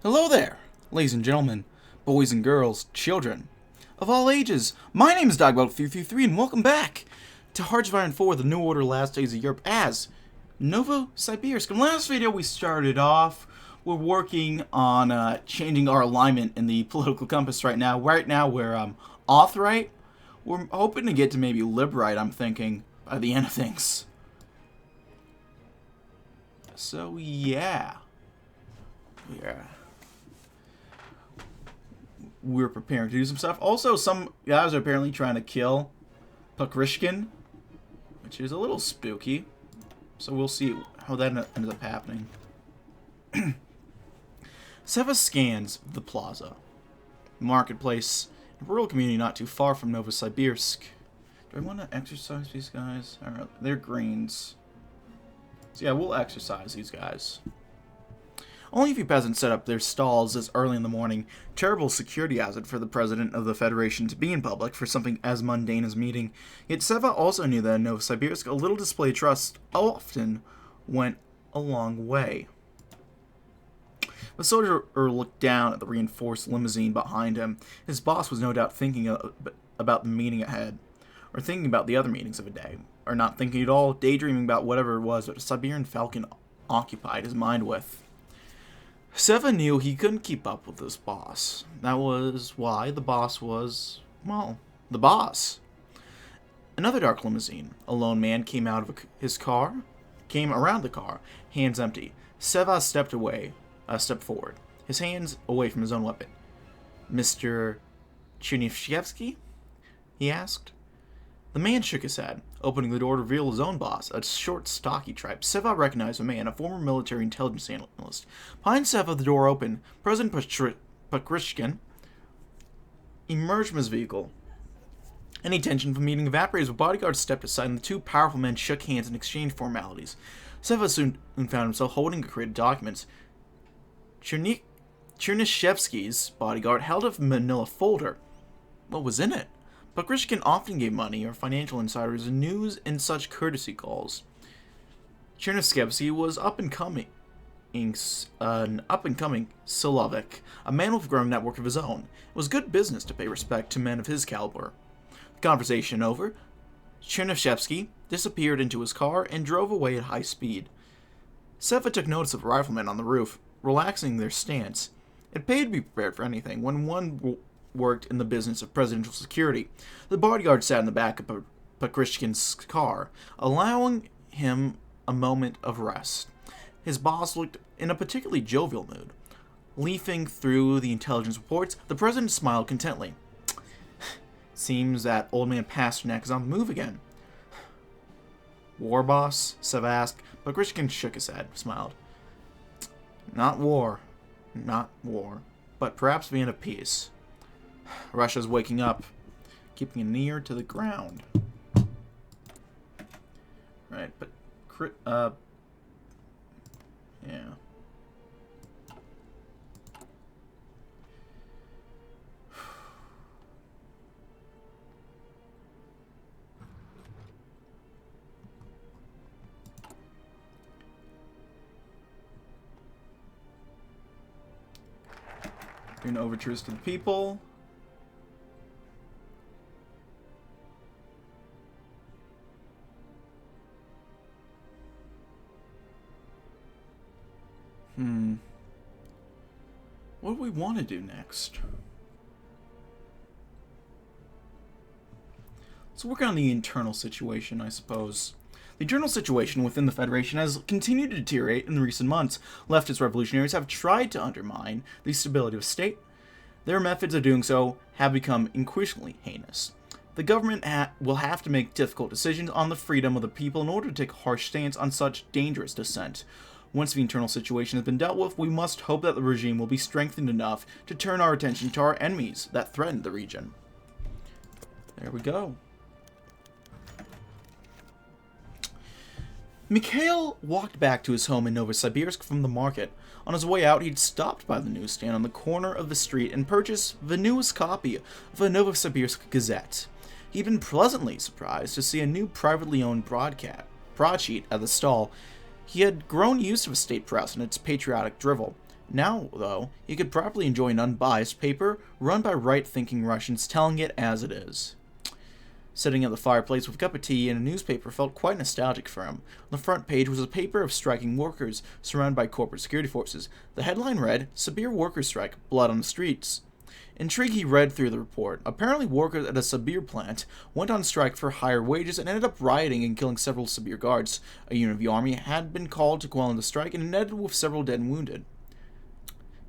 Hello there, ladies and gentlemen, boys and girls, children of all ages. My name is DB333 and welcome back to Hearts of Iron 4, the New Order Last Days of Europe as Novosibirsk. In the last video we started off, we're working on changing our alignment in the political compass right now. Right now we're off right. We're hoping to get to maybe lib right, I'm thinking, by the end of things. So yeah. We're preparing to do some stuff. Also, some guys are apparently trying to kill Pukrishkin, which is a little spooky. So we'll see how that ends up happening. Seva scans the plaza, marketplace, a rural community not too far from Novosibirsk. Do I want to exercise these guys? Alright, they're greens. So yeah, we'll exercise these guys. Only a few peasants set up their stalls this early in the morning. Terrible security hazard for the president of the Federation to be in public for something as mundane as meeting. Yet Seva also knew that in Novosibirsk, a little display of trust often went a long way. The soldier looked down at the reinforced limousine behind him. His boss was no doubt thinking about the meeting ahead, or thinking about the other meetings of the day, or not thinking at all, daydreaming about whatever it was that a Siberian falcon occupied his mind with. Seva knew he couldn't keep up with his boss. That was why the boss was, well, the boss. Another dark limousine. A lone man came out of his car, came around the car, hands empty. Seva stepped forward, his hands away from his own weapon. "Mr. Chernyshevsky?" he asked. The man shook his head. Opening the door to reveal his own boss, a short, stocky type. Seva recognized the man, a former military intelligence analyst. Behind Seva, the door opened. President Pukrishkin emerged from his vehicle. Any tension from the meeting evaporated as bodyguards stepped aside and the two powerful men shook hands and exchanged formalities. Seva soon found himself holding a crate of documents. Chernyshevsky's bodyguard held a manila folder. What was in it? Pukrishkin often gave money or financial insiders news in such courtesy calls. Chernyshevsky was an up-and-coming Silovik, a man with a growing network of his own. It was good business to pay respect to men of his caliber. The conversation over, Chernyshevsky disappeared into his car and drove away at high speed. Seva took notice of the riflemen on the roof, relaxing their stance. It paid to be prepared for anything when one worked in the business of presidential security. The bodyguard sat in the back of Pukrishkin's car, allowing him a moment of rest. His boss looked in a particularly jovial mood. Leafing through the intelligence reports, the president smiled contentedly. "Seems that old man Pasternak is on the move again." "War, boss?" Seva asked. Pukrishkin shook his head, smiled. Not war, but perhaps the end of peace. Russia's waking up, keeping an ear to the ground. Right, but yeah. Doing overtures to the people. What do we want to do next? Let's work on the internal situation, I suppose. The internal situation within the Federation has continued to deteriorate in the recent months. Leftist revolutionaries have tried to undermine the stability of the state. Their methods of doing so have become increasingly heinous. The government will have to make difficult decisions on the freedom of the people in order to take a harsh stance on such dangerous dissent. Once the internal situation has been dealt with, we must hope that the regime will be strengthened enough to turn our attention to our enemies that threaten the region. There we go. Mikhail walked back to his home in Novosibirsk from the market. On his way out, he'd stopped by the newsstand on the corner of the street and purchased the newest copy of a Novosibirsk Gazette. He'd been pleasantly surprised to see a new privately owned broadsheet at the stall. He had grown used to the state press and its patriotic drivel. Now, though, he could properly enjoy an unbiased paper run by right-thinking Russians telling it as it is. Sitting at the fireplace with a cup of tea and a newspaper felt quite nostalgic for him. On the front page was a paper of striking workers surrounded by corporate security forces. The headline read, "Sibir Workers Strike, Blood on the Streets." Intrigued, he read through the report. Apparently, workers at a Sibir plant went on strike for higher wages and ended up rioting and killing several Sibir guards. A unit of the army had been called to quell the strike and it ended with several dead and wounded.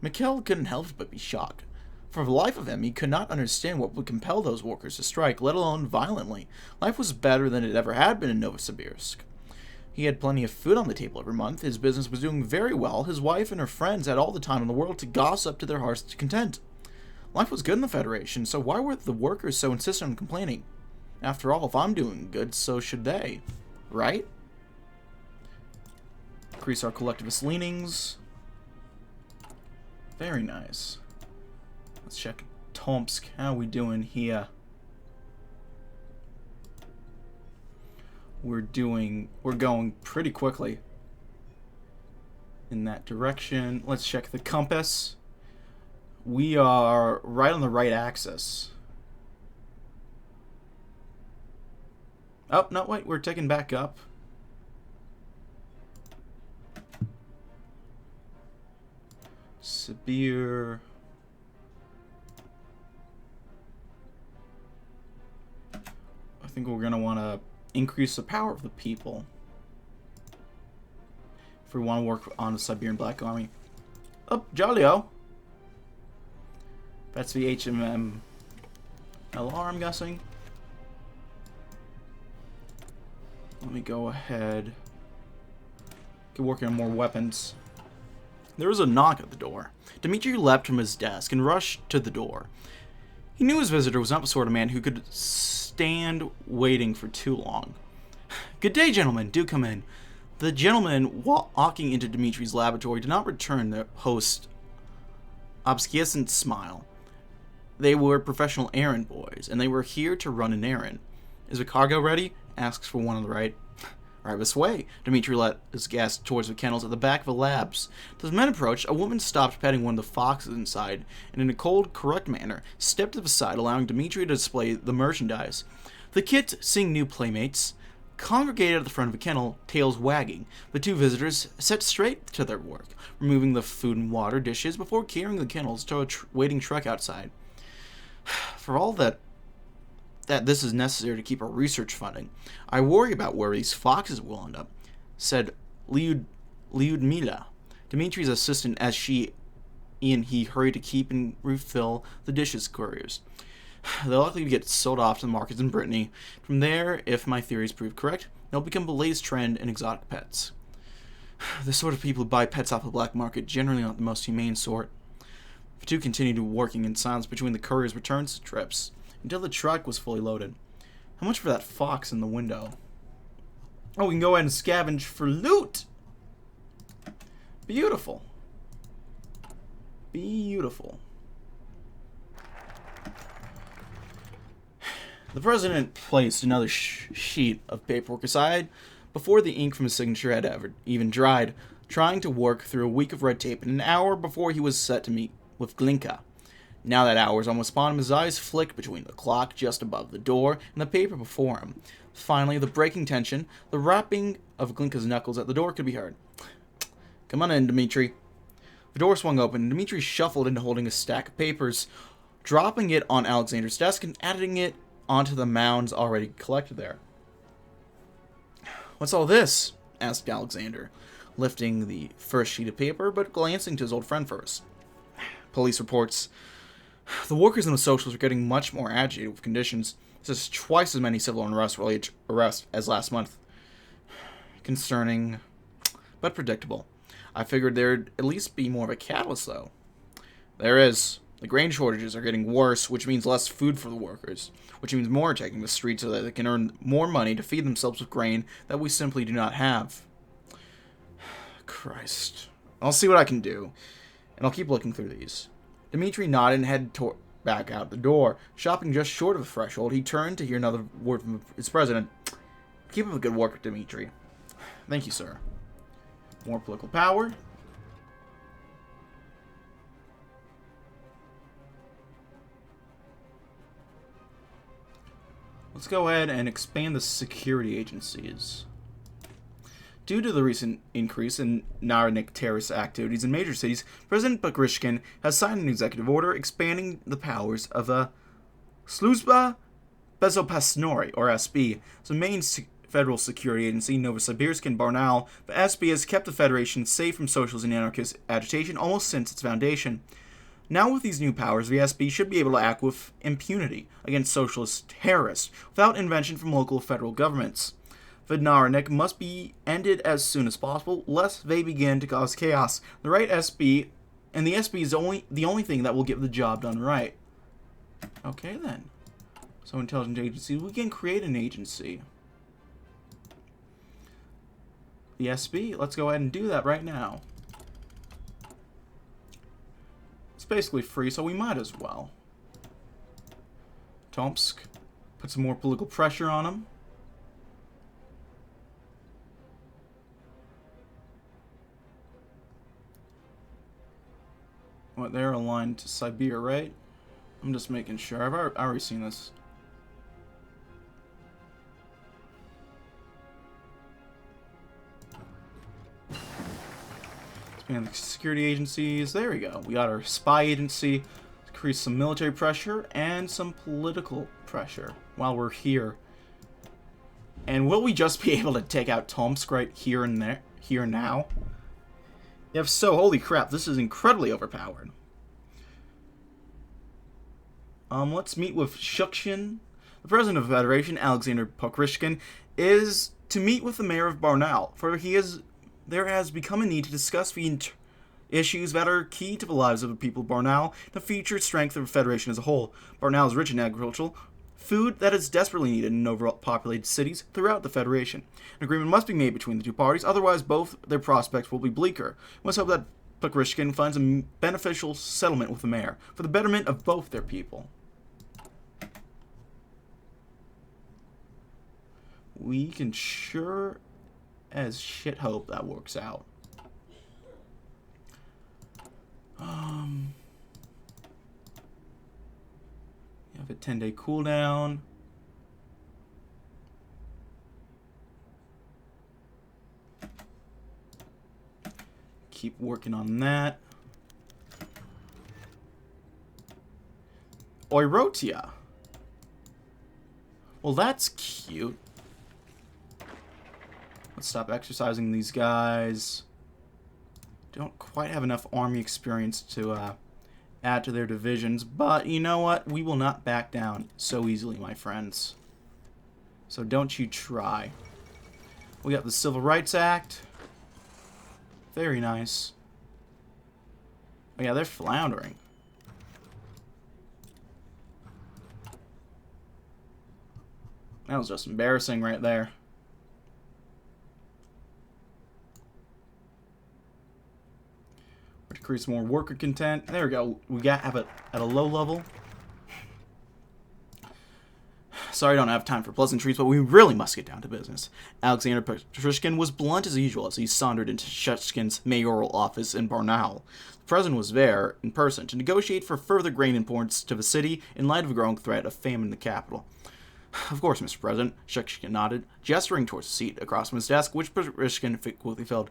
Mikhail couldn't help but be shocked. For the life of him, he could not understand what would compel those workers to strike, let alone violently. Life was better than it ever had been in Novosibirsk. He had plenty of food on the table every month, his business was doing very well, his wife and her friends had all the time in the world to gossip to their heart's content. Life was good in the Federation, so why were the workers so insistent on complaining? After all, if I'm doing good, so should they. Right? Increase our collectivist leanings. Very nice. Let's check Tomsk. How we doing here? We're going pretty quickly in that direction. Let's check the compass. We are right on the right axis. Oh, no, wait, we're ticking back up. Sibir. I think we're going to want to increase the power of the people if we want to work on the Siberian Black Army. Oh, Jolio. That's the HMM LR, I'm guessing. Let me go ahead. Get working on more weapons. There was a knock at the door. Dmitry leapt from his desk and rushed to the door. He knew his visitor was not the sort of man who could stand waiting for too long. "Good day, gentlemen. Do come in." The gentleman walking into Dmitry's laboratory did not return the host's obscusant smile. They were professional errand boys, and they were here to run an errand. "Is the cargo ready?" asks for one on the right. "Right this way." Dmitry led his guest towards the kennels at the back of the labs. As men approached, a woman stopped petting one of the foxes inside, and in a cold, correct manner, stepped to the side, allowing Dmitry to display the merchandise. The kids, seeing new playmates, congregated at the front of the kennel, tails wagging. The two visitors set straight to their work, removing the food and water dishes before carrying the kennels to a waiting truck outside. "For all that this is necessary to keep our research funding, I worry about where these foxes will end up," said Lyudmila, Dmitry's assistant, as she and he hurried to keep and refill the dishes couriers. "They'll likely get sold off to the markets in Brittany. From there, if my theories prove correct, they'll become the latest trend in exotic pets. The sort of people who buy pets off the black market generally aren't the most humane sort." The two continued working in silence between the couriers' returns trips until the truck was fully loaded. How much for that fox in the window? Oh, we can go ahead and scavenge for loot! Beautiful. Beautiful. The president placed another sheet of paperwork aside before the ink from his signature had ever even dried, trying to work through a week of red tape in an hour before he was set to meet with Glinka. Now that hour was almost upon him, his eyes flicked between the clock just above the door and the paper before him. Finally, the breaking tension, the rapping of Glinka's knuckles at the door could be heard. "Come on in, Dmitry." The door swung open, and Dmitry shuffled into holding a stack of papers, dropping it on Alexander's desk and adding it onto the mounds already collected there. "What's all this?" asked Alexander, lifting the first sheet of paper, but glancing to his old friend first. "Police reports. The workers and the socialists are getting much more agitated with conditions. There's twice as many civil unrest-related arrests as last month. Concerning, but predictable. I figured there'd at least be more of a catalyst, though." "There is. The grain shortages are getting worse, which means less food for the workers, which means more are taking the streets so that they can earn more money to feed themselves with grain that we simply do not have." Christ. I'll see what I can do, and I'll keep looking through these. Dmitry nodded and headed back out the door. Shopping just short of the threshold, he turned to hear another word from his president. "Keep up the good work, Dmitry." "Thank you, sir." More political power. Let's go ahead and expand the security agencies. Due to the recent increase in Narodnik terrorist activities in major cities, President Pukrishkin has signed an executive order expanding the powers of the Sluzba Bezopasnori, or SB, the main federal security agency in Novosibirsk and Barnaul. The SB has kept the Federation safe from socialist and anarchist agitation almost since its foundation. Now with these new powers, the SB should be able to act with impunity against socialist terrorists without intervention from local federal governments. The Narodnik must be ended as soon as possible, lest they begin to cause chaos. The right SB, and the SB is the only thing that will get the job done right. Okay then. So intelligence agency, we can create an agency. The SB, let's go ahead and do that right now. It's basically free, so we might as well. Tomsk, put some more political pressure on them. What, they're aligned to Siberia, right? I'm just making sure. I've already seen this. Expand the security agencies. There we go. We got our spy agency. Increase some military pressure and some political pressure while we're here. And will we just be able to take out Tomsk right here and there, here now? If so, holy crap, this is incredibly overpowered. Let's meet with Shukshin. The president of the Federation, Alexander Pukrishkin, is to meet with the mayor of Barnaul, for there has become a need to discuss the issues that are key to the lives of the people of Barnaul, the future strength of the Federation as a whole. Barnaul is rich in agricultural food that is desperately needed in overpopulated cities throughout the Federation. An agreement must be made between the two parties, otherwise both their prospects will be bleaker. We must hope that Pukrishkin finds a beneficial settlement with the mayor, for the betterment of both their people. We can sure as shit hope that works out. You have a 10-day cooldown. Keep working on that. Oirotia. Well, that's cute. Let's stop exercising these guys. Don't quite have enough army experience to add to their divisions, but you know what? We will not back down so easily, my friends. So don't you try. We got the Civil Rights Act. Very nice. Oh yeah, they're floundering. That was just embarrassing right there. Increase more worker content. There we go. We have it at a low level. Sorry, I don't have time for pleasantries, but we really must get down to business. Alexander Pukrishkin was blunt as usual as he sauntered into Shukshin's mayoral office in Barnaul. The president was there in person to negotiate for further grain imports to the city in light of a growing threat of famine in the capital. Of course, Mr. President, Shukshin nodded, gesturing towards a seat across from his desk, which Pukrishkin quickly filled.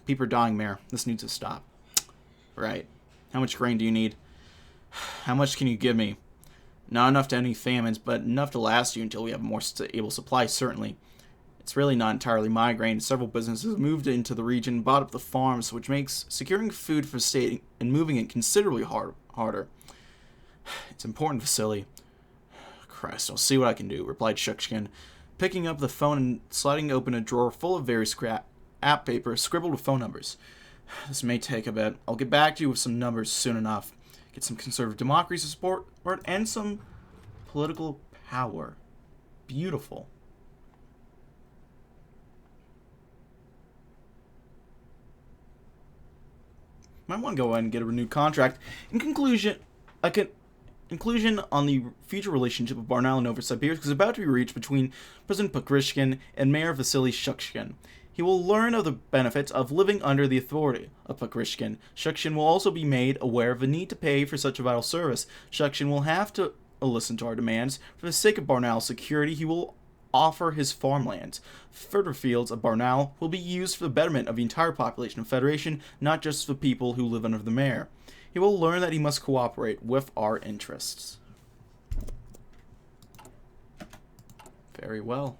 People are dying, Mayor. This needs to stop. Right. How much grain do you need? How much can you give me? Not enough to any famines, but enough to last you until we have a more stable supply, certainly. It's really not entirely my grain. Several businesses moved into the region, bought up the farms, which makes securing food for state and moving it considerably harder. It's important, Vasily. Christ, I'll see what I can do, replied Shukshin, picking up the phone and sliding open a drawer full of various app paper scribbled with phone numbers. This may take a bit. I'll get back to you with some numbers soon enough. Get some conservative democracy support and some political power. Beautiful. Might want to go ahead and get a renewed contract. In conclusion, conclusion on the future relationship of Barnaul and Novosibirsk is about to be reached between President Pukrishkin and Mayor Vasily Shukshin. He will learn of the benefits of living under the authority of Pukrishkin. Shukshin will also be made aware of the need to pay for such a vital service. Shukshin will have to listen to our demands. For the sake of Barnaul's security, he will offer his farmlands. Further fields of Barnaul will be used for the betterment of the entire population of Federation, not just the people who live under the mayor. He will learn that he must cooperate with our interests. Very well.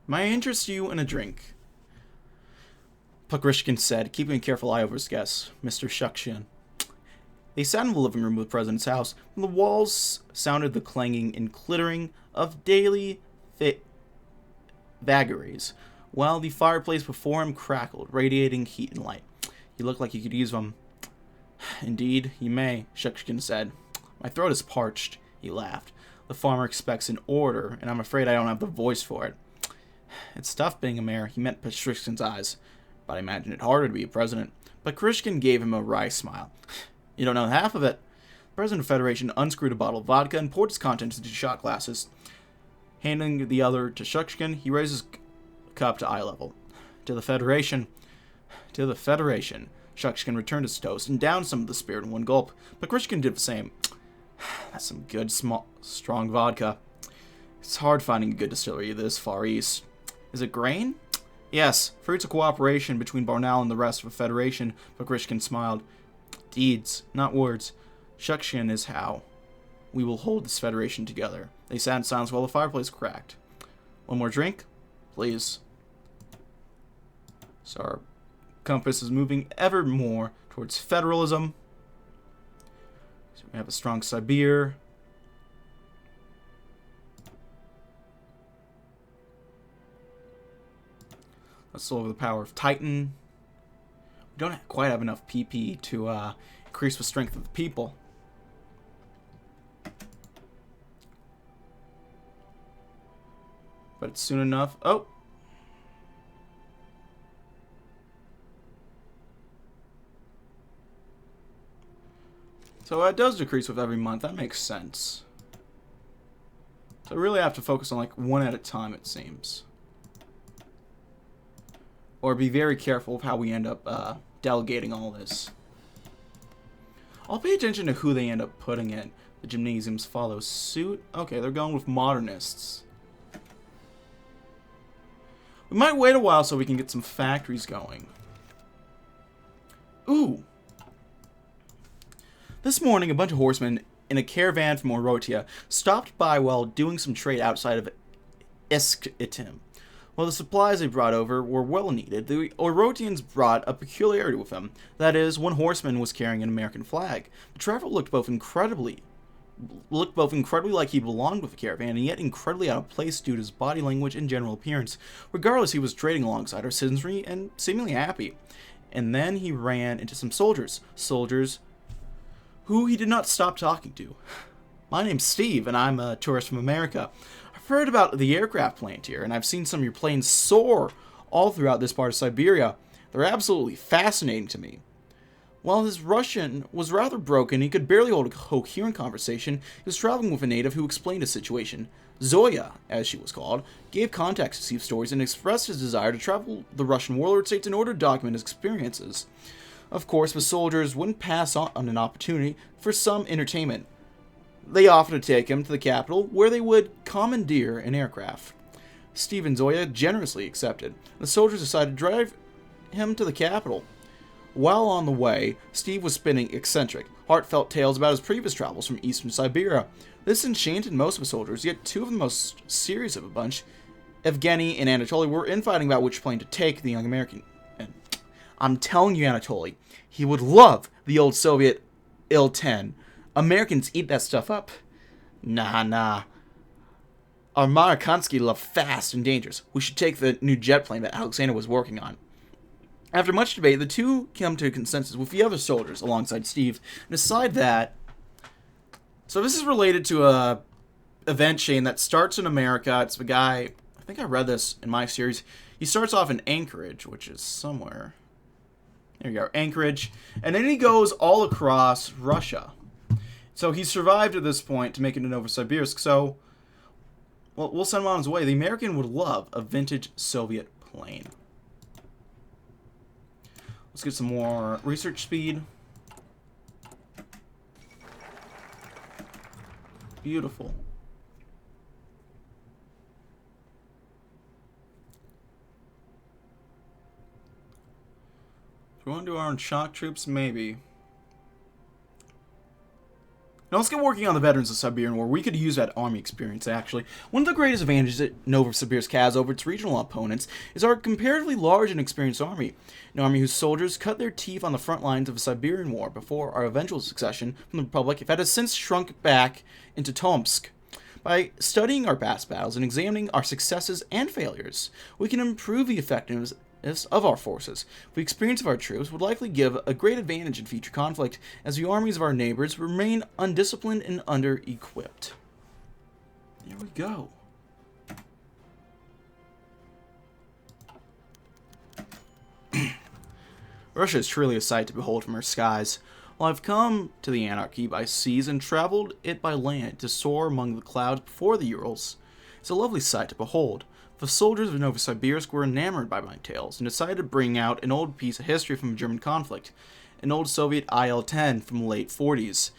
May I interest you in a drink? Pokrishkin said, keeping a careful eye over his guest, Mr. Shukshin. They sat in the living room of the president's house, and the walls sounded the clanging and clittering of daily vagaries, while the fireplace before him crackled, radiating heat and light. He looked like he could use them. Indeed, you may, Shukshin said. My throat is parched, he laughed. The farmer expects an order, and I'm afraid I don't have the voice for it. It's tough being a mayor, he met Pokrishkin's eyes, but I imagine it harder to be a president. Pokrishkin gave him a wry smile. You don't know half of it. The president of the Federation unscrewed a bottle of vodka and poured its contents into shot glasses. Handing the other to Shukshin, he raised his cup to eye level. To the Federation. To the Federation. Shukshin returned his toast and downed some of the spirit in one gulp. Pokrishkin did the same. That's some good, strong vodka. It's hard finding a good distillery this far east. Is it grain? Yes, fruits of cooperation between Barnaul and the rest of the Federation, Pokrishkin smiled. Deeds, not words. Shukshin is how we will hold this Federation together. They sat in silence while the fireplace cracked. One more drink? Please. So our compass is moving ever more towards federalism. So we have a strong Sibir. Let's slow over the power of Titan. We don't quite have enough PP to increase the strength of the people. But it's soon enough. Oh! So it does decrease with every month. That makes sense. So I really have to focus on like one at a time, it seems. Or be very careful of how we end up delegating all this. I'll pay attention to who they end up putting in. The gymnasiums follow suit. Okay, they're going with modernists. We might wait a while so we can get some factories going. Ooh! This morning, a bunch of horsemen in a caravan from Orotia stopped by while doing some trade outside of Iskitim. While the supplies they brought over were well needed, the Orotians brought a peculiarity with them. That is, one horseman was carrying an American flag. The traveler looked both incredibly like he belonged with the caravan, and yet incredibly out of place due to his body language and general appearance. Regardless, he was trading alongside our citizenry and seemingly happy. And then he ran into some soldiers who he did not stop talking to. My name's Steve, and I'm a tourist from America. I've heard about the aircraft plant here, and I've seen some of your planes soar all throughout this part of Siberia. They're absolutely fascinating to me. While his Russian was rather broken, he could barely hold a coherent conversation. He was traveling with a native who explained his situation. Zoya, as she was called, gave context to Steve's stories and expressed his desire to travel the Russian warlord states in order to document his experiences. Of course, the soldiers wouldn't pass on an opportunity for some entertainment. They offered to take him to the capital, where they would commandeer an aircraft. Steve and Zoya generously accepted. The soldiers decided to drive him to the capital. While on the way, Steve was spinning eccentric, heartfelt tales about his previous travels from eastern Siberia. This enchanted most of the soldiers, yet two of the most serious of a bunch, Evgeny and Anatoly, were infighting about which plane to take the young American. And I'm telling you, Anatoly, he would love the old Soviet Il-10. Americans eat that stuff up. Nah. Our Marikansky love fast and dangerous. We should take the new jet plane that Alexander was working on. After much debate, the two come to a consensus with the other soldiers alongside Steve and decide that... So this is related to a event chain that starts in America. It's the guy... I think I read this in my series. He starts off in Anchorage, which is somewhere... There you go, Anchorage. And then he goes all across Russia. So he survived at this point to make it to Novosibirsk. So, well, we'll send him on his way. The American would love a vintage Soviet plane. Let's get some more research speed. Beautiful. Do we want to do our own shock troops? Maybe. Now let's get working on the veterans of Siberian War. We could use that army experience, actually. One of the greatest advantages that Novosibirsk has over its regional opponents is our comparatively large and experienced army. An army whose soldiers cut their teeth on the front lines of the Siberian War before our eventual succession from the Republic that has since shrunk back into Tomsk. By studying our past battles and examining our successes and failures, we can improve the effectiveness of our forces. The experience of our troops would likely give a great advantage in future conflict, as the armies of our neighbors remain undisciplined and under-equipped. There we go. Russia is truly a sight to behold from her skies. While I've come to the anarchy by seas and traveled it by land to soar among the clouds before the Urals, it's a lovely sight to behold. The soldiers of Novosibirsk were enamored by my tales and decided to bring out an old piece of history from a German conflict, an old Soviet IL-10 from the late 40s.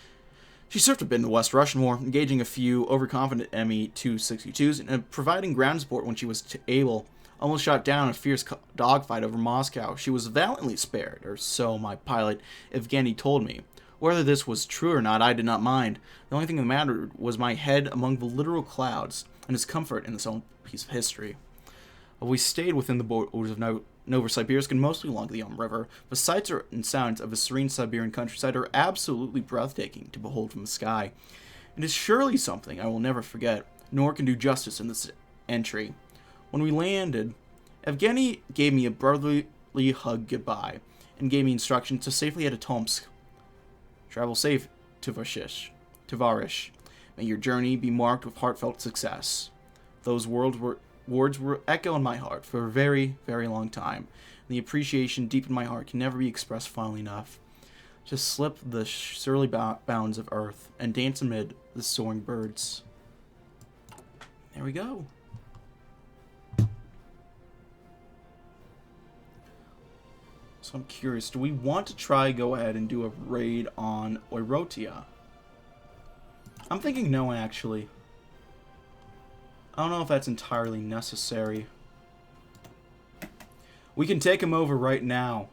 She served a bit in the West Russian War, engaging a few overconfident Me-262s and providing ground support when she was able. Almost shot down in a fierce dogfight over Moscow, she was valiantly spared, or so my pilot Evgeny told me. Whether this was true or not, I did not mind. The only thing that mattered was my head among the literal clouds, and his comfort in this own piece of history. We stayed within the borders of Novosibirsk and mostly along the River. The sights and sounds of the serene Siberian countryside are absolutely breathtaking to behold from the sky. It is surely something I will never forget, nor can do justice in this entry. When we landed, Evgeny gave me a brotherly hug goodbye, and gave me instructions to safely head to Tomsk. Travel safe, Tovarish. May your journey be marked with heartfelt success. Those words were echo in my heart for a very, very long time, and the appreciation deep in my heart can never be expressed finely enough. Just slip the surly bounds of earth and dance amid the soaring birds. There we go. So I'm curious, do we want to go ahead and do a raid on Oyrotia? I'm thinking no, actually. I don't know if that's entirely necessary. We can take him over right now.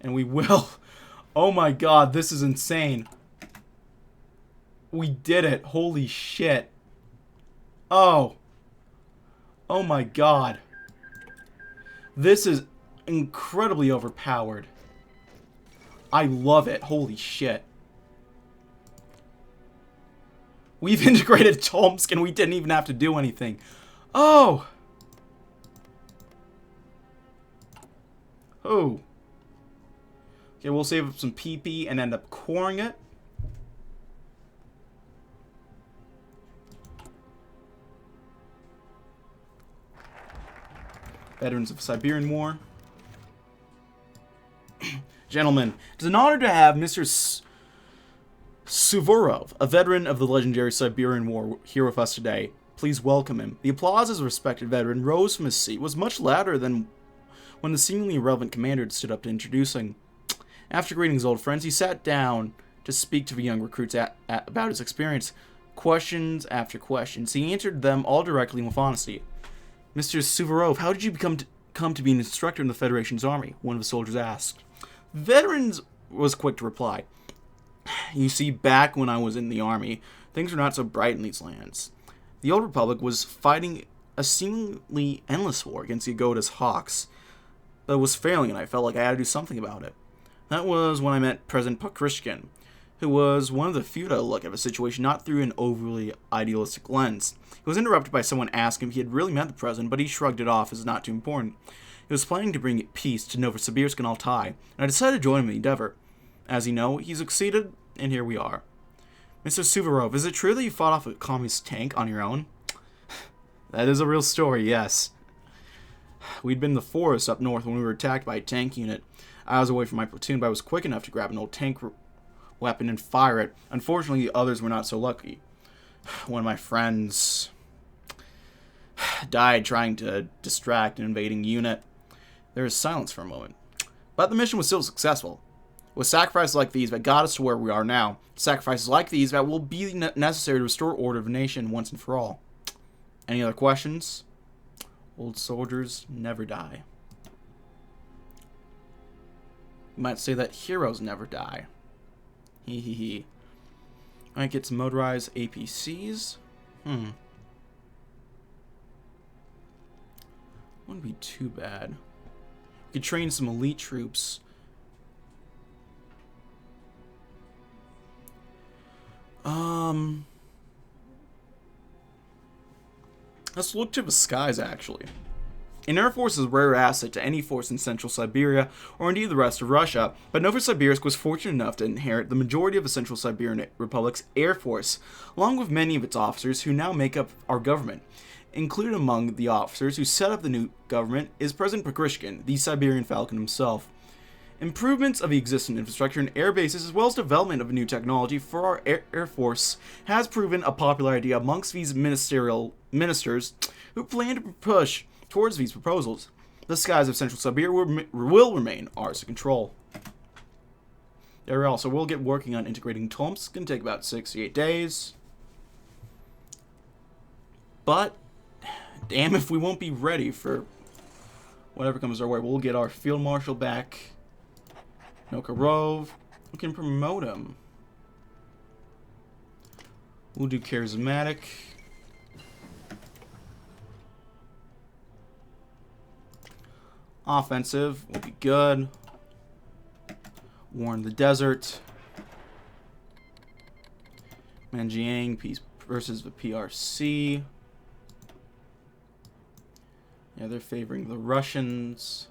And we will. Oh my god, this is insane. We did it. Holy shit. Oh. Oh my god. This is incredibly overpowered. I love it. Holy shit. We've integrated Tomsk and we didn't even have to do anything. Oh! Oh. Okay, we'll save up some PP and end up coring it. Veterans of the Siberian War. Gentlemen, it's an honor to have Mr. Suvorov, a veteran of the legendary Siberian War, here with us today. Please welcome him. The applause as a respected veteran rose from his seat was much louder than when the seemingly irrelevant commander had stood up to introduce him. After greeting his old friends, he sat down to speak to the young recruits about his experience. Questions after questions, he answered them all directly and with honesty. Mr. Suvorov, how did you come to be an instructor in the Federation's army? One of the soldiers asked. Veterans was quick to reply. You see, back when I was in the army, things were not so bright in these lands. The old Republic was fighting a seemingly endless war against the Yagoda's hawks, but it was failing and I felt like I had to do something about it. That was when I met President Pokrishkin, who was one of the few to look at the situation not through an overly idealistic lens. He was interrupted by someone asking if he had really met the president, but he shrugged it off as not too important. He was planning to bring peace to Novosibirsk and Altai, and I decided to join him in the endeavor. As you know, he succeeded, and here we are. Mr. Suvorov, is it true that you fought off a communist tank on your own? That is a real story, yes. We'd been in the forest up north when we were attacked by a tank unit. I was away from my platoon, but I was quick enough to grab an old tank weapon and fire it. Unfortunately, the others were not so lucky. One of my friends died trying to distract an invading unit. There is silence for a moment. But the mission was still successful. With sacrifices like these that got us to where we are now, sacrifices like these that will be necessary to restore order of a nation once and for all. Any other questions? Old soldiers never die. You might say that heroes never die. Hee hee hee. I get some motorized APCs. Wouldn't be too bad. We could train some elite troops. Let's look to the skies, actually. An air force is a rare asset to any force in Central Siberia, or indeed the rest of Russia, but Novosibirsk was fortunate enough to inherit the majority of the Central Siberian Republic's air force, along with many of its officers who now make up our government. Included among the officers who set up the new government is President Pushkin, the Siberian Falcon himself. Improvements of the existing infrastructure and air bases, as well as development of a new technology for our air force, has proven a popular idea amongst these ministers who plan to push towards these proposals. The skies of Central Siberia will remain ours to control. There also, we'll get working on integrating Tomsk. It's going to take about 6 to 8 days. But, damn if we won't be ready for whatever comes our way. We'll get our field marshal back. Nokarov. We can promote him. We'll do charismatic. Offensive will be good. War in the desert. Manjiang peace versus the PRC. Yeah, they're favoring the Russians.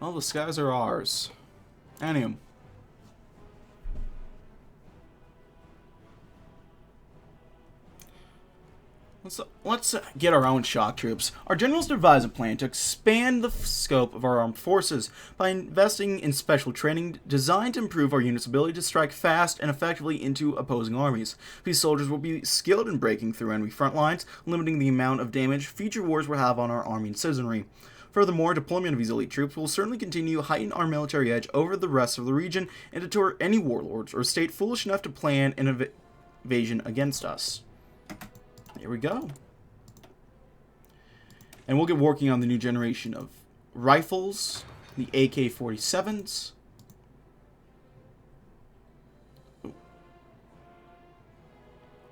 Well, the skies are ours. Anium. Let's get our own shock troops. Our generals devised a plan to expand the scope of our armed forces by investing in special training designed to improve our units' ability to strike fast and effectively into opposing armies. These soldiers will be skilled in breaking through enemy front lines, limiting the amount of damage future wars will have on our army and citizenry. Furthermore, deployment of these elite troops will certainly continue to heighten our military edge over the rest of the region and deter any warlords or state foolish enough to plan an invasion against us. Here we go. And we'll get working on the new generation of rifles, the AK-47s.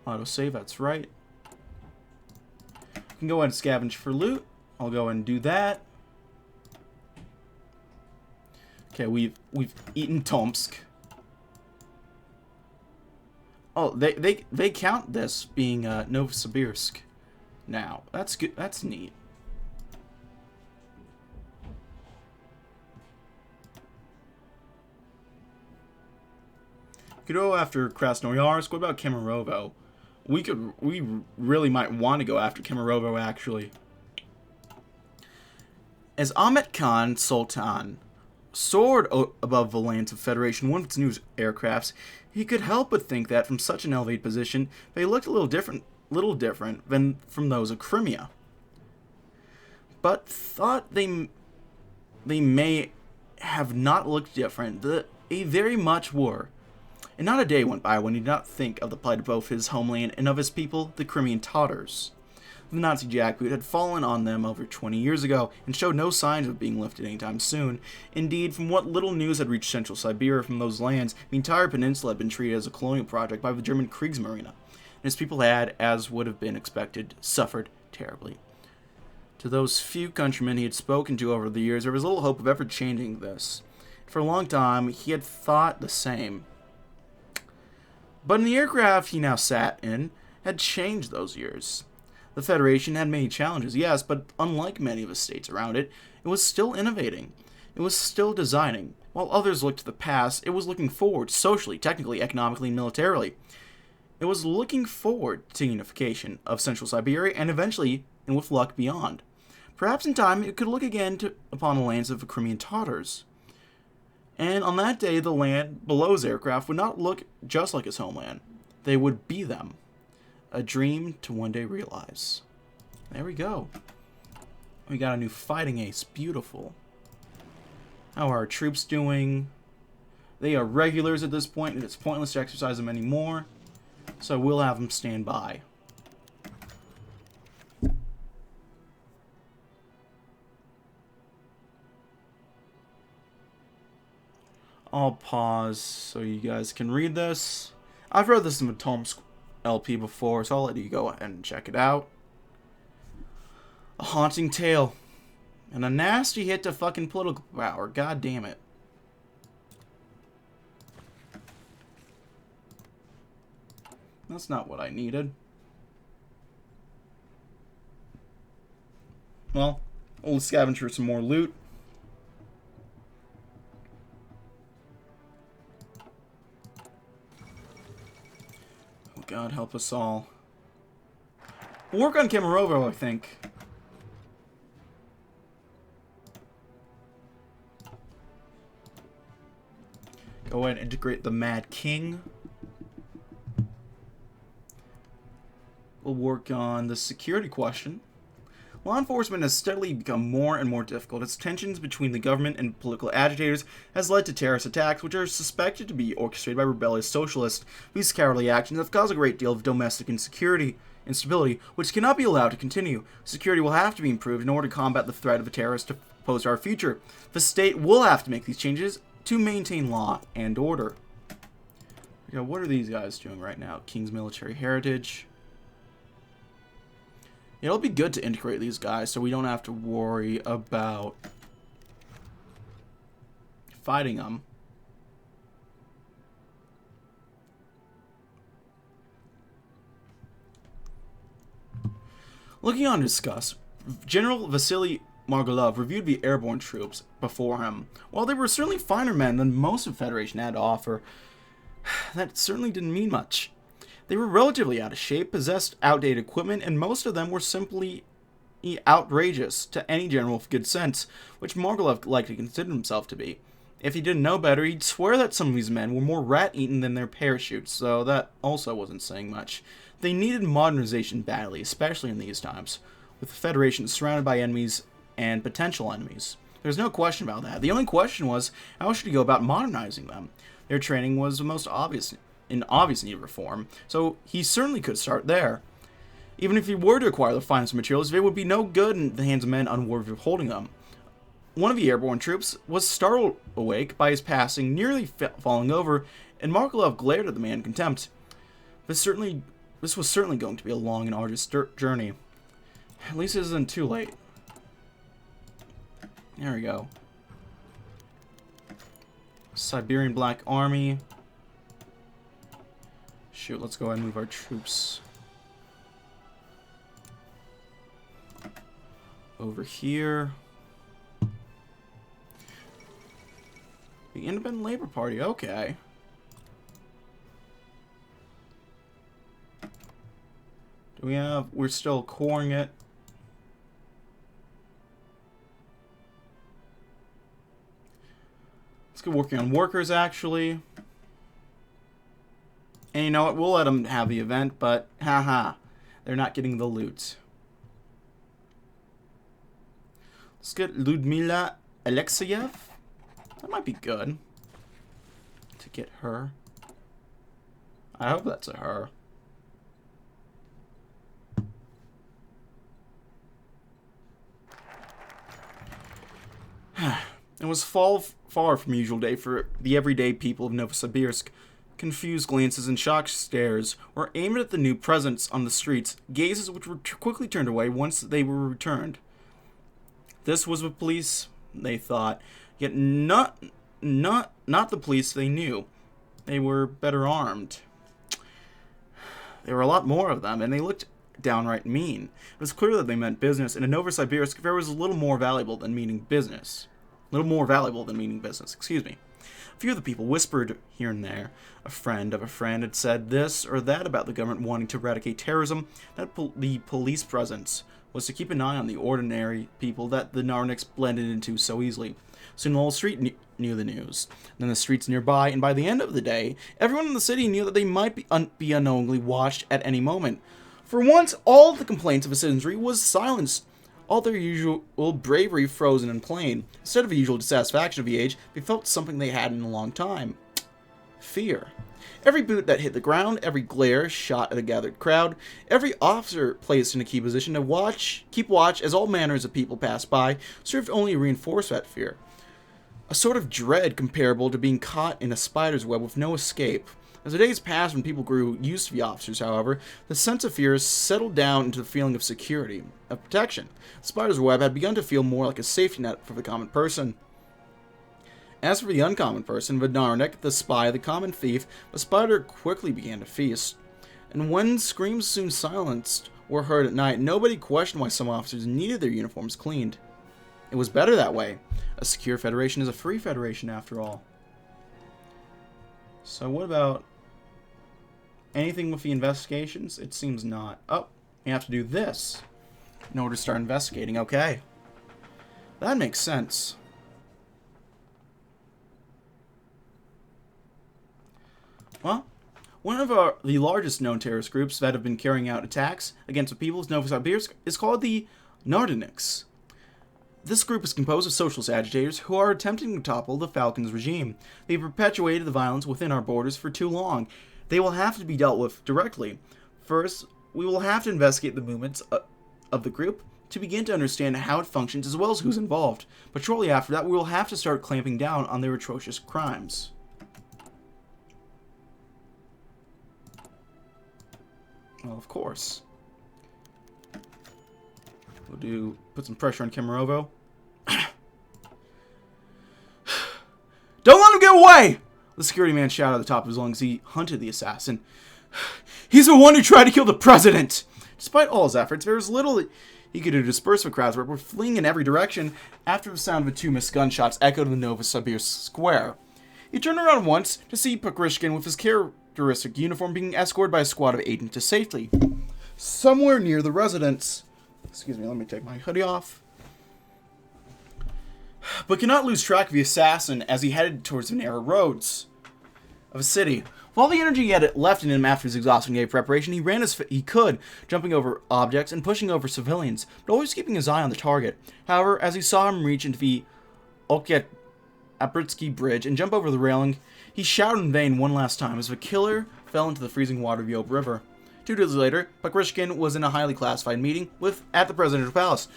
Autosave, that's right. We can go ahead and scavenge for loot. I'll go ahead and do that. Okay, we've eaten Tomsk. Oh, they count this being Novosibirsk now. That's good. That's neat. Could go after Krasnoyarsk. What about Kemerovo? We really might want to go after Kemerovo, actually. As Ahmet Khan Sultan soared above the lands of Federation, one of its new aircrafts, he could help but think that from such an elevated position, they looked a little different than from those of Crimea. But thought they may have not looked different. They very much were. And not a day went by when he did not think of the plight of both his homeland and of his people, the Crimean Tatars. The Nazi jackboot had fallen on them over 20 years ago and showed no signs of being lifted anytime soon. Indeed, from what little news had reached Central Siberia from those lands, the entire peninsula had been treated as a colonial project by the German Kriegsmarine, and his people had, as would have been expected, suffered terribly. To those few countrymen he had spoken to over the years, there was little hope of ever changing this. For a long time, he had thought the same. But in the aircraft he now sat in had changed those years. The Federation had many challenges, yes, but unlike many of the states around it, it was still innovating. It was still designing. While others looked to the past, it was looking forward, socially, technically, economically, and militarily. It was looking forward to unification of Central Siberia and eventually, and with luck, beyond. Perhaps in time, it could look again upon the lands of the Crimean Tatars. And on that day, the land below his aircraft would not look just like his homeland. They would be them. A dream to one day realize. There we go. We got a new fighting ace. Beautiful. How are our troops doing? They are regulars at this point, and it's pointless to exercise them anymore. So we'll have them stand by. I'll pause so you guys can read this. I've read this in the Tomsk LP before, so I'll let you go ahead and check it out. A haunting tale. And a nasty hit to fucking political power. God damn it. That's not what I needed. Well, we'll scavenge for some more loot. Oh God, help us all. We'll work on Kemerovo, I think. Go ahead and integrate the Mad King. We'll work on the security question. Law enforcement has steadily become more and more difficult as tensions between the government and political agitators has led to terrorist attacks which are suspected to be orchestrated by rebellious socialists. These cowardly actions have caused a great deal of domestic instability, which cannot be allowed to continue. Security will have to be improved in order to combat the threat of a terrorist to pose to our future. The state will have to make these changes to maintain law and order. Okay, what are these guys doing right now? King's military heritage. It'll be good to integrate these guys so we don't have to worry about fighting them. Looking on to discuss, General Vasily Margolov reviewed the airborne troops before him. While they were certainly finer men than most of the Federation had to offer, that certainly didn't mean much. They were relatively out of shape, possessed outdated equipment, and most of them were simply outrageous to any general with good sense, which Margolov liked to consider himself to be. If he didn't know better, he'd swear that some of these men were more rat-eaten than their parachutes, so that also wasn't saying much. They needed modernization badly, especially in these times, with the Federation surrounded by enemies and potential enemies. There's no question about that. The only question was, how should he go about modernizing them? Their training was the most obvious need of reform, so he certainly could start there. Even if he were to acquire the finest materials, they would be no good in the hands of men unworthy of holding them. One of the airborne troops was startled awake by his passing, nearly falling over, and Margolov glared at the man in contempt. This was certainly going to be a long and arduous journey. At least it isn't too late. There we go. Siberian Black Army. Shoot, let's go ahead and move our troops over here. The Independent Labor Party, okay. Do we have... We're still coring it. Let's get working on workers, actually. And you know what? We'll let them have the event, but haha, they're not getting the loot. Let's get Ludmila Alexeyev. That might be good to get her. I hope that's a her. It was far from usual day for the everyday people of Novosibirsk. Confused glances and shocked stares were aimed at the new presence on the streets, gazes which were quickly turned away once they were returned. This was the police, they thought, yet not the police they knew. They were better armed. There were a lot more of them, and they looked downright mean. It was clear that they meant business, and in Novosibirsk there was a little more valuable than meaning business. Excuse me. A few of the people whispered here and there. A friend of a friend had said this or that about the government wanting to eradicate terrorism, that the police presence was to keep an eye on the ordinary people that the Narniks blended into so easily. Soon the whole street knew the news, then the streets nearby, and by the end of the day, everyone in the city knew that they might be unknowingly watched at any moment. For once, all the complaints of the citizenry was silenced, all their usual bravery frozen in plain. Instead of the usual dissatisfaction of the age, they felt something they hadn't in a long time. Fear. Every boot that hit the ground, every glare shot at a gathered crowd, every officer placed in a key position to keep watch as all manners of people passed by, served only to reinforce that fear. A sort of dread comparable to being caught in a spider's web with no escape. As the days passed and people grew used to the officers, however, the sense of fear settled down into the feeling of security, of protection. The spider's web had begun to feel more like a safety net for the common person. As for the uncommon person, the Narnik, the spy, the common thief, the spider quickly began to feast. And when screams soon silenced were heard at night, nobody questioned why some officers needed their uniforms cleaned. It was better that way. A secure federation is a free federation, after all. So what about anything with the investigations? It seems not. Oh, you have to do this in order to start investigating. Okay. That makes sense. Well, one of the largest known terrorist groups that have been carrying out attacks against the people of Novosibirsk is called the Narniks. This group is composed of socialist agitators who are attempting to topple the Falcons regime. They've perpetuated the violence within our borders for too long. They will have to be dealt with directly. First, we will have to investigate the movements of the group to begin to understand how it functions as well as who's involved. But shortly after that, we will have to start clamping down on their atrocious crimes. Well, of course. We'll put some pressure on Kemerovo. Don't let him get away! The security man shouted at the top of his lungs. He hunted the assassin. He's the one who tried to kill the president! Despite all his efforts, there was little he could do to disperse the crowds that were fleeing in every direction after the sound of the two missed gunshots echoed in the Novosibirsk square. He turned around once to see Pukrishkin with his characteristic uniform being escorted by a squad of agents to safety. Somewhere near the residence. Excuse me, let me take my hoodie off. But could not lose track of the assassin as he headed towards the narrow roads of a city. With all the energy he had left in him after his exhausting day of preparation, he ran as he could, jumping over objects and pushing over civilians, but always keeping his eye on the target. However, as he saw him reach into the Okyat-Apritsky bridge and jump over the railing, he shouted in vain one last time as the killer fell into the freezing water of the Ob River. 2 days later, Pukrishkin was in a highly classified meeting at the presidential palace,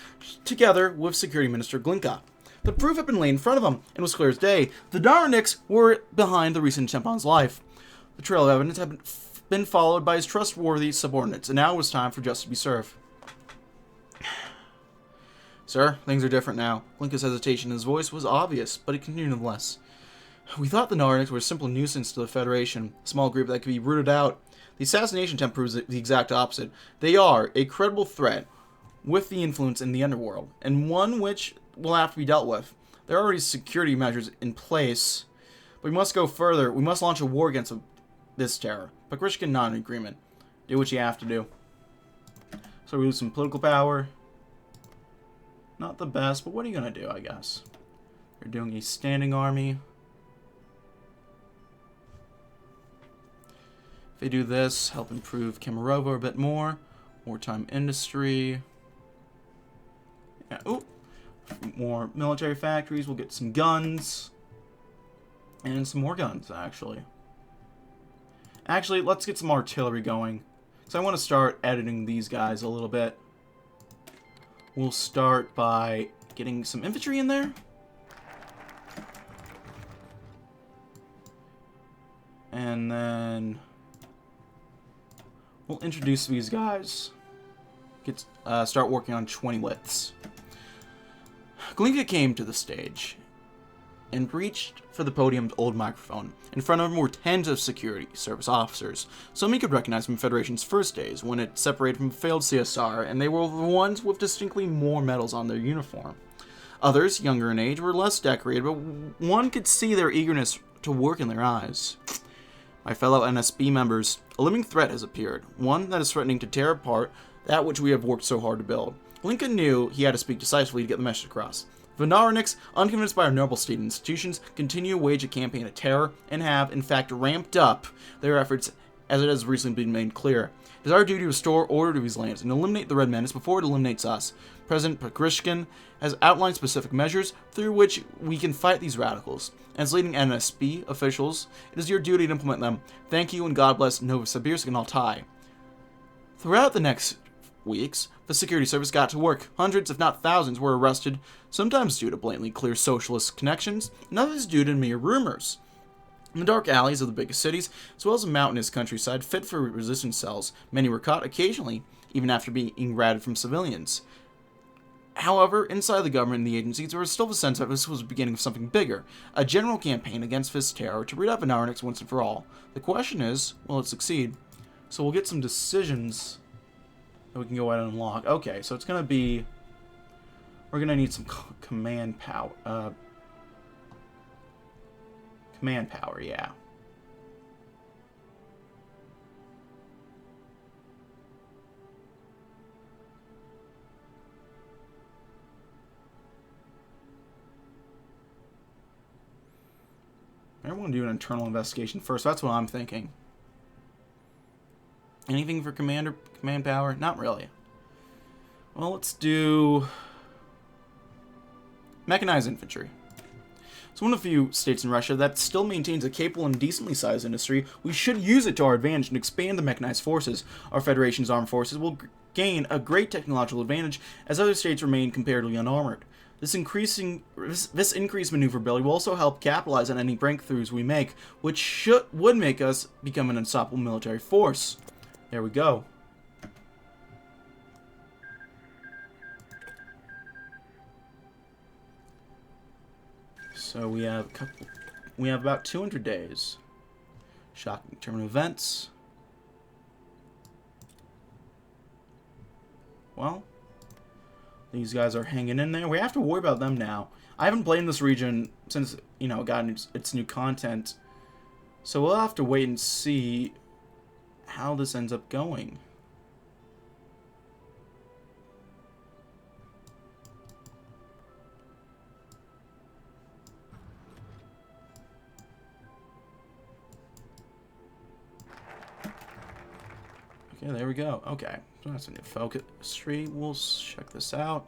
together with Security Minister Glinka. The proof had been laid in front of him, and was clear as day. The Narniks were behind the recent attempt on his life. The trail of evidence had been followed by his trustworthy subordinates, and now it was time for justice to be served. Sir, things are different now. Glinka's hesitation in his voice was obvious, but he continued nonetheless. We thought the Narniks were a simple nuisance to the Federation, a small group that could be rooted out. The assassination attempt proves the exact opposite. They are a credible threat with the influence in the underworld, and one which will have to be dealt with. There are already security measures in place, but we must go further. We must launch a war against this terror. Pukrishkin not in agreement. Do what you have to do. So we lose some political power. Not the best, but what are you going to do, I guess? You're doing a standing army. If they do this, help improve Kemerovo a bit more. Wartime industry. Yeah, ooh. More military factories. We'll get some guns. And some more guns, actually. Actually, let's get some artillery going. So I want to start editing these guys a little bit. We'll start by getting some infantry in there. And then we'll introduce these guys. Start working on 20 widths. Glinka came to the stage and reached for the podium's old microphone. In front of him were tens of security service officers. Some he could recognize from Federation's first days, when it separated from failed CSR, and they were the ones with distinctly more medals on their uniform. Others, younger in age, were less decorated, but one could see their eagerness to work in their eyes. My fellow NSB members, a living threat has appeared, one that is threatening to tear apart that which we have worked so hard to build. Lincoln knew he had to speak decisively to get the message across. The Narniks, unconvinced by our noble state institutions, continue to wage a campaign of terror and have, in fact, ramped up their efforts, as it has recently been made clear. It is our duty to restore order to these lands and eliminate the Red Menace before it eliminates us. President Pakrishkin has outlined specific measures through which we can fight these radicals. As leading NSB officials, it is your duty to implement them. Thank you, and God bless Novosibirsk and Altai. Throughout the next weeks, the security service got to work. Hundreds, if not thousands, were arrested, sometimes due to blatantly clear socialist connections, and others due to mere rumors. In the dark alleys of the biggest cities, as well as the mountainous countryside fit for resistance cells, many were caught occasionally, even after being ratted from civilians. However, inside the government and the agencies, there was still the sense that this was the beginning of something bigger, a general campaign against this terror to rid out the Narniks once and for all. The question is, will it succeed? So we'll get some decisions that we can go ahead and unlock. Okay, so it's going to be... We're going to need some command power. Command power, yeah. Everyone do an internal investigation first. That's what I'm thinking. Anything for command power? Not really. Well, let's do mechanized infantry. It's one of the few states in Russia that still maintains a capable and decently sized industry. We should use it to our advantage and expand the mechanized forces. Our Federation's armed forces will gain a great technological advantage as other states remain comparatively unarmored. This increased maneuverability will also help capitalize on any breakthroughs we make, which would make us become an unstoppable military force. There we go. So we have about 200 days. Shocking terminal events. Well, these guys are hanging in there. We have to worry about them now. I haven't played in this region since, you know, it got its new content. So we'll have to wait and see how this ends up going. Okay, there we go. Okay, so that's a new focus tree. We'll check this out.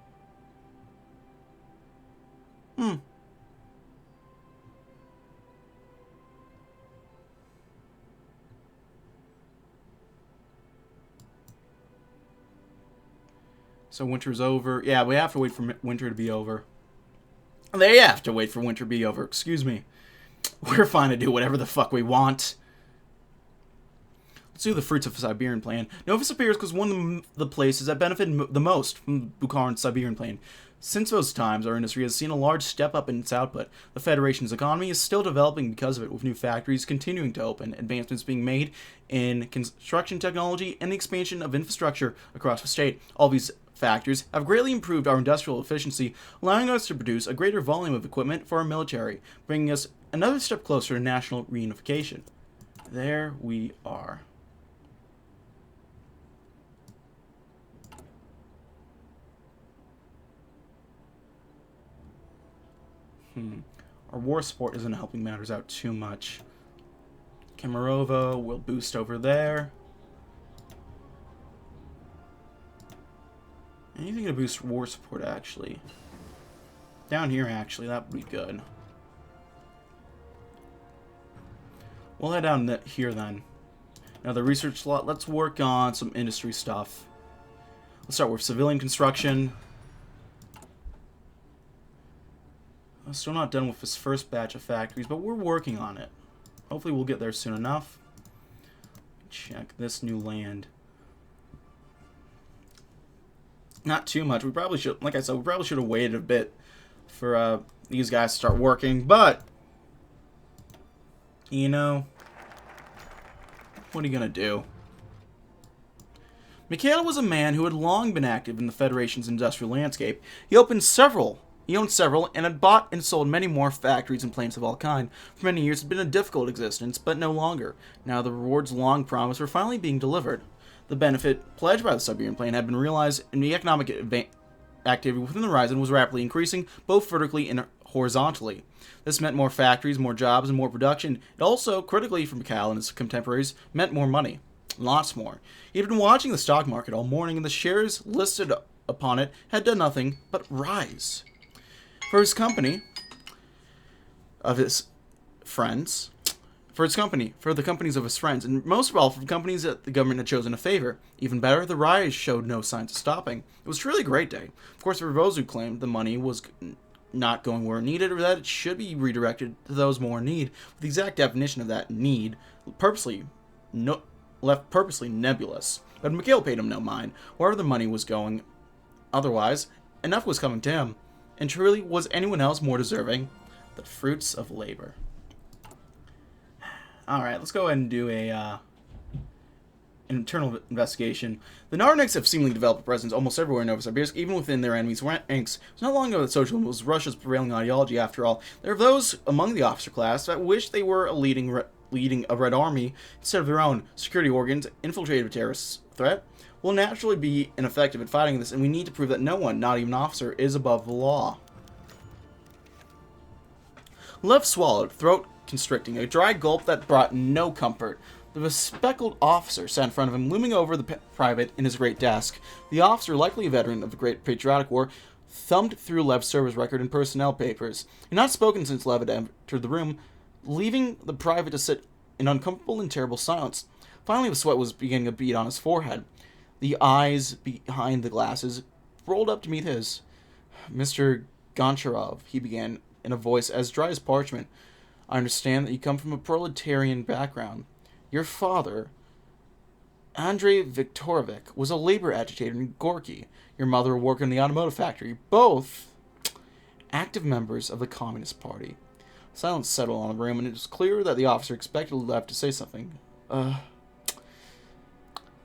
So winter's over. Yeah, we have to wait for winter to be over. They have to wait for winter to be over. Excuse me. We're fine to do whatever the fuck we want. Let's do the fruits of the Siberian Plan. Novosibirsk was one of the places that benefited the most from Bukharin's Siberian Plan. Since those times, our industry has seen a large step up in its output. The Federation's economy is still developing because of it, with new factories continuing to open, advancements being made in construction technology, and the expansion of infrastructure across the state. All these factors have greatly improved our industrial efficiency, allowing us to produce a greater volume of equipment for our military, bringing us another step closer to national reunification. There we are. Our war support isn't helping matters out too much. Kemerovo will boost over there. Anything to boost war support, actually. Down here, actually, that would be good. We'll head down here, then. Now, the research slot, let's work on some industry stuff. Let's start with civilian construction. I'm still not done with this first batch of factories, but we're working on it. Hopefully we'll get there soon enough. Check this new land. Not too much. We probably should, like I said, we probably should have waited a bit for these guys to start working, but you know, what are you gonna do? Mikhail was a man who had long been active in the Federation's industrial landscape. He owned several, and had bought and sold many more factories and plants of all kinds. For many years, it had been a difficult existence, but no longer. Now the rewards long promised were finally being delivered. The benefit pledged by the Siberian Plan had been realized, and the economic activity within the horizon was rapidly increasing, both vertically and horizontally. This meant more factories, more jobs, and more production. It also, critically for Mikhail and his contemporaries, meant more money. Lots more. He had been watching the stock market all morning, and the shares listed upon it had done nothing but rise. For his company, of his friends, for the companies of his friends, and most of all for the companies that the government had chosen to favor. Even better, the rise showed no signs of stopping. It was truly a great day. Of course, there were those who claimed the money was not going where it needed, or that it should be redirected to those more in need, with the exact definition of that need left purposely nebulous. But Mikhail paid him no mind, wherever the money was going. Otherwise, enough was coming to him. And truly, was anyone else more deserving? The fruits of labor. Alright, let's go ahead and do an internal investigation. The Narniks have seemingly developed a presence almost everywhere in Novosibirsk, even within their enemies' ranks. It was not long ago that socialism was Russia's prevailing ideology, after all. There are those among the officer class that wish they were leading a Red Army instead of their own. Security organs, infiltrated with terrorist threat, will naturally be ineffective at fighting this, and we need to prove that no one, not even an officer, is above the law. Lev swallowed, throat constricting, a dry gulp that brought no comfort. The bespectacled officer sat in front of him, looming over the private in his great desk. The officer, likely a veteran of the Great Patriotic War, thumbed through Lev's service record and personnel papers. He had not spoken since Lev had entered the room, leaving the private to sit in uncomfortable and terrible silence. Finally, the sweat was beginning to bead on his forehead. The eyes behind the glasses rolled up to meet his. "Mr. Goncharov," he began in a voice as dry as parchment, "I understand that you come from a proletarian background. Your father, Andrei Viktorovich, was a labor agitator in Gorky. Your mother worked in the automotive factory, both active members of the Communist Party." Silence settled on the room, and it was clear that the officer expected Lev to say something.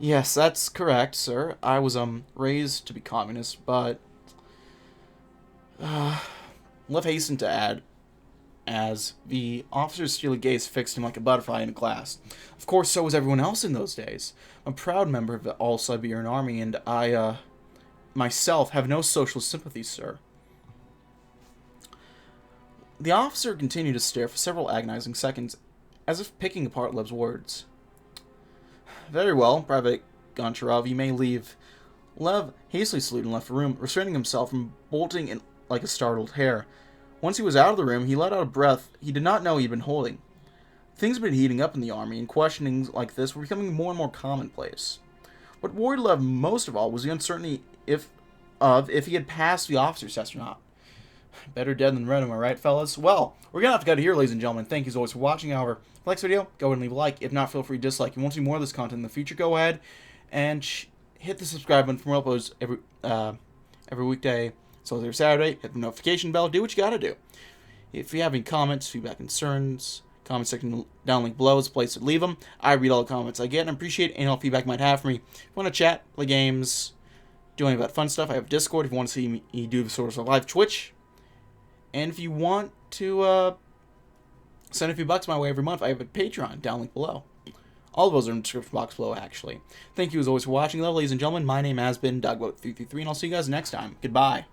Yes, that's correct, sir. I was, raised to be communist, but..." Lev hastened to add, as the officer's steely gaze fixed him like a butterfly in a glass. "Of course, so was everyone else in those days. I'm a proud member of the All-Siberian Army, and I, myself, have no socialist sympathies, sir." The officer continued to stare for several agonizing seconds, as if picking apart Lev's words. "Very well, Private Goncharov, you may leave." Lev hastily saluted and left the room, restraining himself from bolting in like a startled hare. Once he was out of the room, he let out a breath he did not know he had been holding. Things had been heating up in the army, and questionings like this were becoming more and more commonplace. What worried Lev most of all was the uncertainty if he had passed the officer's test or not. Better dead than red, am I right, fellas? Well, we're going to have to cut it here, ladies and gentlemen. Thank you as always for watching. However, if you like this video, go ahead and leave a like. If not, feel free to dislike. If you want to see more of this content in the future, go ahead and hit the subscribe button for more uploads every weekday. So every Saturday, hit the notification bell. Do what you got to do. If you have any comments, feedback, concerns, comment section down link below is a place to leave them. I read all the comments I get and appreciate any all feedback you might have for me. If you want to chat, play games, do any of that fun stuff, I have Discord. If you want to see me do the sort of live Twitch. And if you want to send a few bucks my way every month, I have a Patreon down link below. All of those are in the description box below, actually. Thank you as always for watching, though, ladies and gentlemen. My name has been DB333, and I'll see you guys next time. Goodbye.